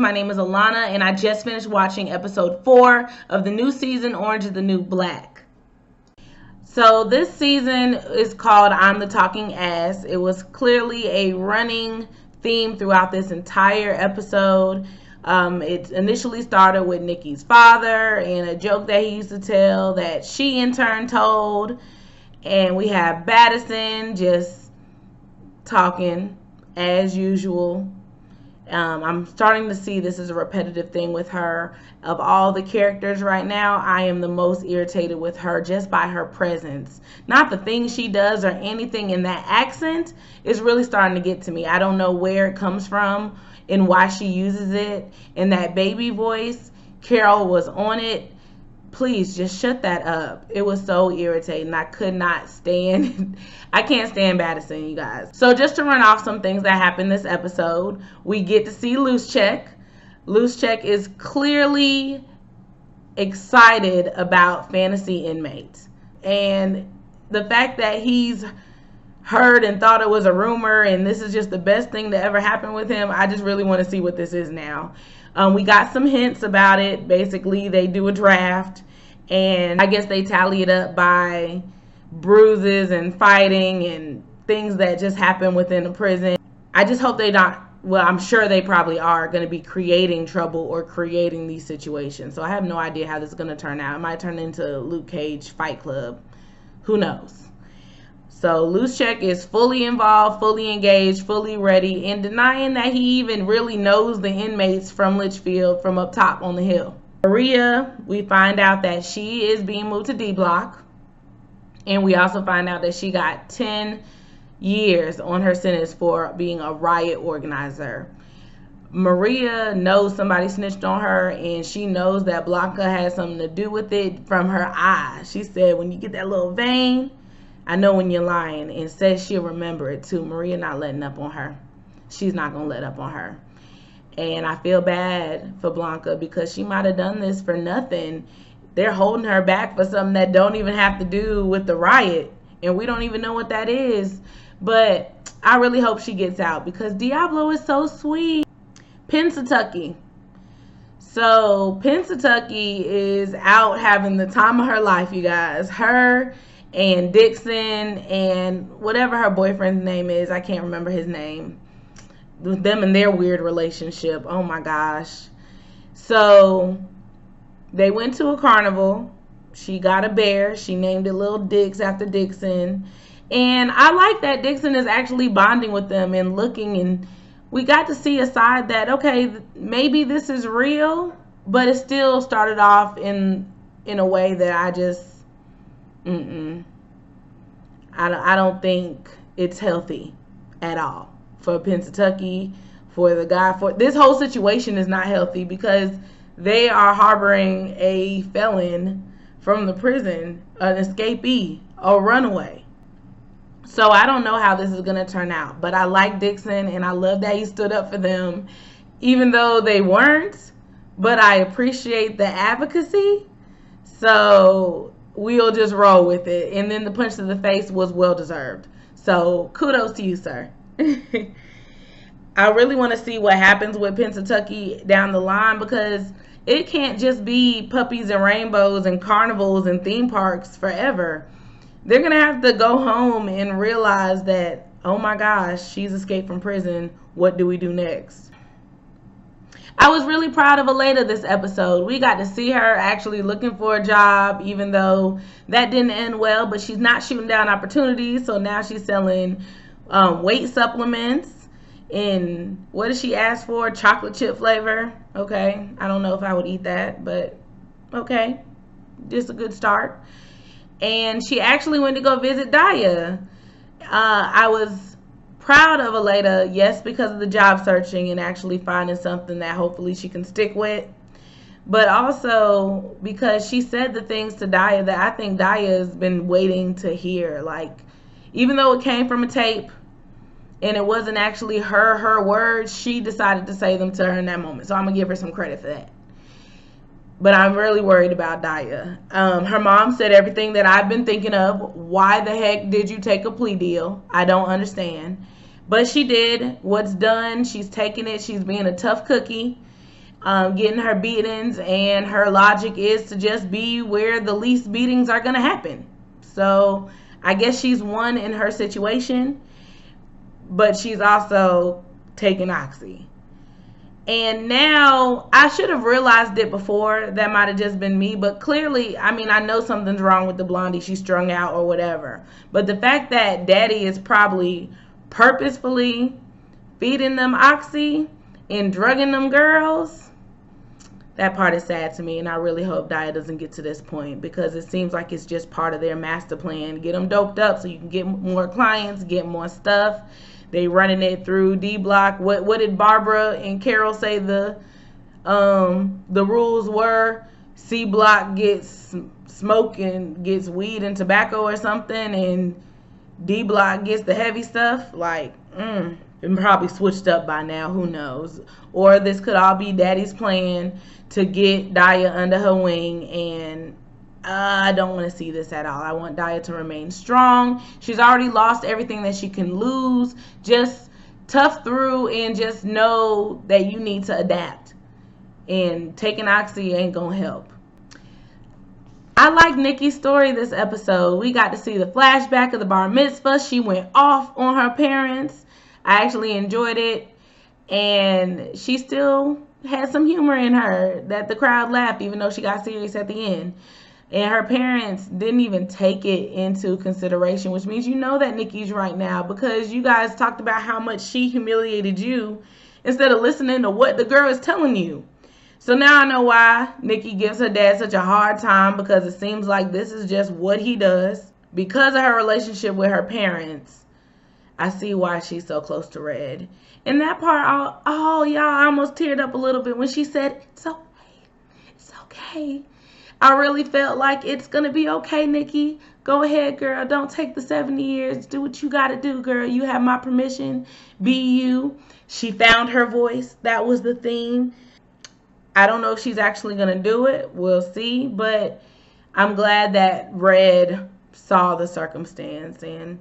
My name is Alana, and I just finished watching episode 4 of the new season, Orange is the New Black. So this season is called I'm the Talking Ass. It was clearly a running theme throughout this entire episode. It initially started with Nikki's father and a joke that he used to tell that she in turn told. And we have Madison just talking as usual. I'm starting to see this is a repetitive thing with her. Of all the characters right now, I am the most irritated with her just by her presence. Not the things she does or anything in that accent is really starting to get to me. I don't know where it comes from and why she uses it. In that baby voice, Carol was on it. Please just shut that up. It was so irritating. I could not stand I can't stand Madison, you guys. So just to run off some things that happened this episode, we get to see Loose Check. Loose Check is clearly excited about fantasy inmates. And the fact that he's heard and thought it was a rumor and this is just the best thing to ever happen with him, I just really want to see what this is now. We got some hints about it. Basically, they do a draft, and I guess they tally it up by bruises and fighting and things that just happen within the prison. I just hope they not, well, I'm sure they probably are going to be creating trouble or creating these situations. So I have no idea how this is going to turn out. It might turn into Luke Cage Fight Club. Who knows? So Loose Check is fully involved, fully engaged, fully ready, and denying that he even really knows the inmates from Litchfield from up top on the hill. Maria, we find out that she is being moved to D Block. And we also find out that she got 10 years on her sentence for being a riot organizer. Maria knows somebody snitched on her, and she knows that Blanca has something to do with it from her eye. She said, when you get that little vein, I know when you're lying, and says she'll remember it too. Maria not letting up on her. She's not going to let up on her. And I feel bad for Blanca because she might have done this for nothing. They're holding her back for something that don't even have to do with the riot. And we don't even know what that is. But I really hope she gets out because Diablo is so sweet. Pennsatucky. So Pennsatucky is out having the time of her life, you guys. Her and Dixon and whatever her boyfriend's name is, I can't remember his name. Them and their weird relationship. Oh my gosh. So they went to a carnival. She got a bear. She named it Little Dix after Dixon. And I like that Dixon is actually bonding with them and looking, and we got to see a side that, okay, maybe this is real, but it still started off in a way that I just I don't think it's healthy at all for Pennsatucky, for the guy. For this whole situation is not healthy because they are harboring a felon from the prison, an escapee, a runaway. So I don't know how this is going to turn out, but I like Dixon and I love that he stood up for them, even though they weren't, but I appreciate the advocacy. So we'll just roll with it. And then the punch to the face was well deserved. So kudos to you, sir. I really want to see what happens with Pennsatucky down the line because it can't just be puppies and rainbows and carnivals and theme parks forever. They're going to have to go home and realize that, oh my gosh, she's escaped from prison. What do we do next? I was really proud of Aleda this episode. We got to see her actually looking for a job, even though that didn't end well, but she's not shooting down opportunities. So now she's selling weight supplements. And what did she ask for? Chocolate chip flavor. Okay. I don't know if I would eat that, but okay. Just a good start. And she actually went to go visit Daya. I was proud of Aleda, yes, because of the job searching and actually finding something that hopefully she can stick with. But also because she said the things to Daya that I think Daya has been waiting to hear. Like, even though it came from a tape and it wasn't actually her words, she decided to say them to her in that moment. So I'm going to give her some credit for that. But I'm really worried about Daya. Her mom said everything that I've been thinking of. Why the heck did you take a plea deal? I don't understand. But she did. What's done, she's taking it. She's being a tough cookie. getting her beatings, and her logic is to just be where the least beatings are going to happen. So I guess she's won in her situation, but she's also taking oxy. And now, I should have realized it before. That might have just been me. But clearly, I mean, I know something's wrong with the blondie. She's strung out or whatever. But the fact that daddy is probably purposefully feeding them oxy and drugging them girls, that part is sad to me. And I really hope Daya doesn't get to this point, because it seems like it's just part of their master plan. Get them doped up so you can get more clients, get more stuff. They running it through D Block. What did Barbara and Carol say the rules were? C Block gets smoke and gets weed and tobacco or something, and D Block gets the heavy stuff. Like, it probably switched up by now. Who knows? Or this could all be Daddy's plan to get Daya under her wing, and I don't want to see this at all. I want Daya to remain strong. She's already lost everything that she can lose. Just tough through and just know that you need to adapt. And taking oxy ain't going to help. I like Nikki's story this episode. We got to see the flashback of the bar mitzvah. She went off on her parents. I actually enjoyed it. And she still had some humor in her that the crowd laughed, even though she got serious at the end. And her parents didn't even take it into consideration, which means you know that Nikki's right now, because you guys talked about how much she humiliated you instead of listening to what the girl is telling you. So now I know why Nikki gives her dad such a hard time, because it seems like this is just what he does. Because of her relationship with her parents, I see why she's so close to Red. And that part, y'all, I almost teared up a little bit when she said, "It's okay. It's okay." I really felt like it's going to be okay, Nikki. Go ahead, girl. Don't take the 70 years. Do what you got to do, girl. You have my permission. Be you. She found her voice. That was the theme. I don't know if she's actually going to do it. We'll see. But I'm glad that Red saw the circumstance and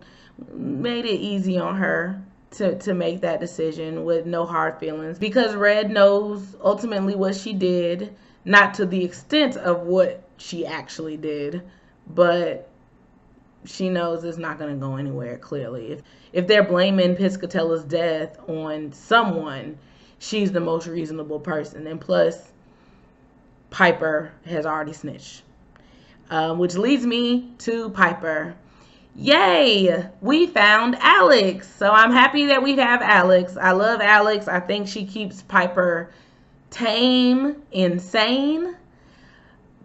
made it easy on her to make that decision with no hard feelings. Because Red knows ultimately what she did. Not to the extent of what she actually did, but she knows it's not going to go anywhere, clearly. If they're blaming Piscatella's death on someone, she's the most reasonable person. And plus, Piper has already snitched. Which leads me to Piper. Yay! We found Alex. So I'm happy that we have Alex. I love Alex. I think she keeps Piper tame, insane,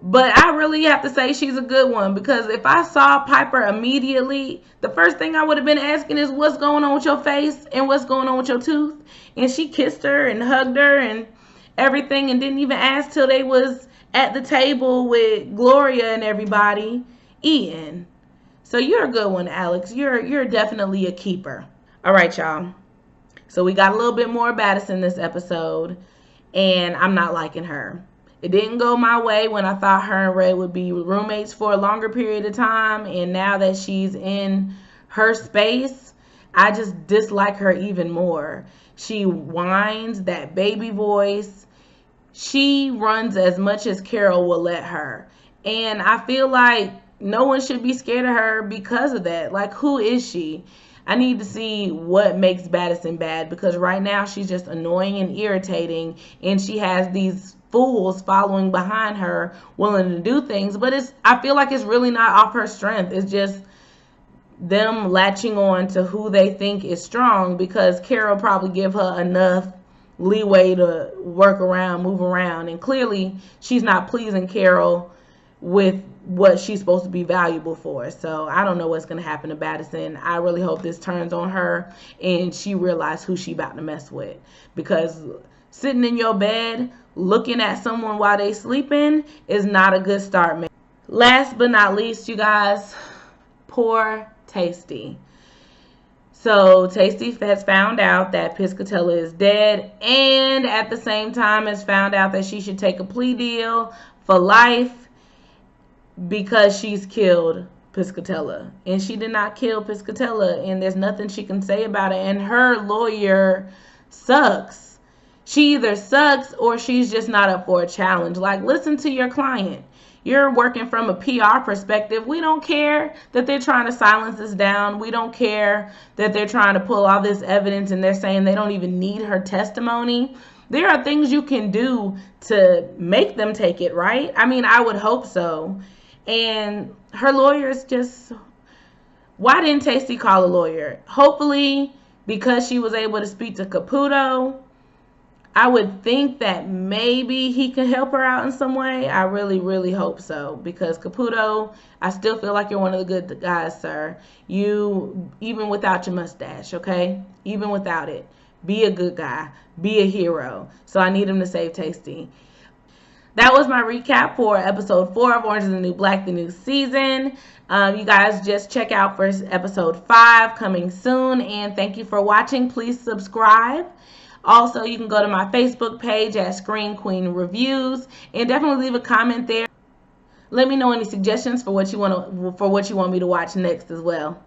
but I really have to say she's a good one, because if I saw Piper immediately, the first thing I would have been asking is, what's going on with your face and what's going on with your tooth? And she kissed her and hugged her and everything, and didn't even ask till they was at the table with Gloria and everybody eating. So you're a good one, Alex. You're definitely a keeper. All right, y'all, so we got a little bit more Madison this episode. And I'm not liking her. It didn't go my way when I thought her and Red would be roommates for a longer period of time. And now that she's in her space, I just dislike her even more. She whines, that baby voice. She runs as much as Carol will let her. And I feel like no one should be scared of her because of that. Like, who is she? I need to see what makes Madison bad, because right now she's just annoying and irritating, and she has these fools following behind her willing to do things, but I feel like it's really not off her strength. It's just them latching on to who they think is strong, because Carol probably give her enough leeway to work around, move around, and clearly she's not pleasing Carol with what she's supposed to be valuable for. So I don't know what's going to happen to Madison. I really hope this turns on her and she realizes who she about to mess with, because sitting in your bed looking at someone while they sleeping is not a good start, man. Last but not least, you guys, poor Tasty. So Tasty has found out that Piscatella is dead, and at the same time has found out that she should take a plea deal for life because she's killed Piscatella. And she did not kill Piscatella, and there's nothing she can say about it. And her lawyer sucks. she either sucks or she's just not up for a challenge. Like, listen to your client. You're working from a PR perspective. We don't care that they're trying to silence us down. We don't care that they're trying to pull all this evidence and they're saying they don't even need her testimony. There are things you can do to make them take it, right? I mean, I would hope so. And her lawyers just, why didn't Tasty call a lawyer? Hopefully, because she was able to speak to Caputo, I would think that maybe he could help her out in some way. I really, really hope so. Because Caputo, I still feel like you're one of the good guys, sir. You, even without your mustache, okay? Even without it. Be a good guy. Be a hero. So I need him to save Tasty. That was my recap for episode 4 of Orange is the New Black, the new season. You guys just check out for episode 5 coming soon. And thank you for watching. Please subscribe. Also, you can go to my Facebook page at ScreenQueen Reviews and definitely leave a comment there. Let me know any suggestions for what you want me to watch next as well.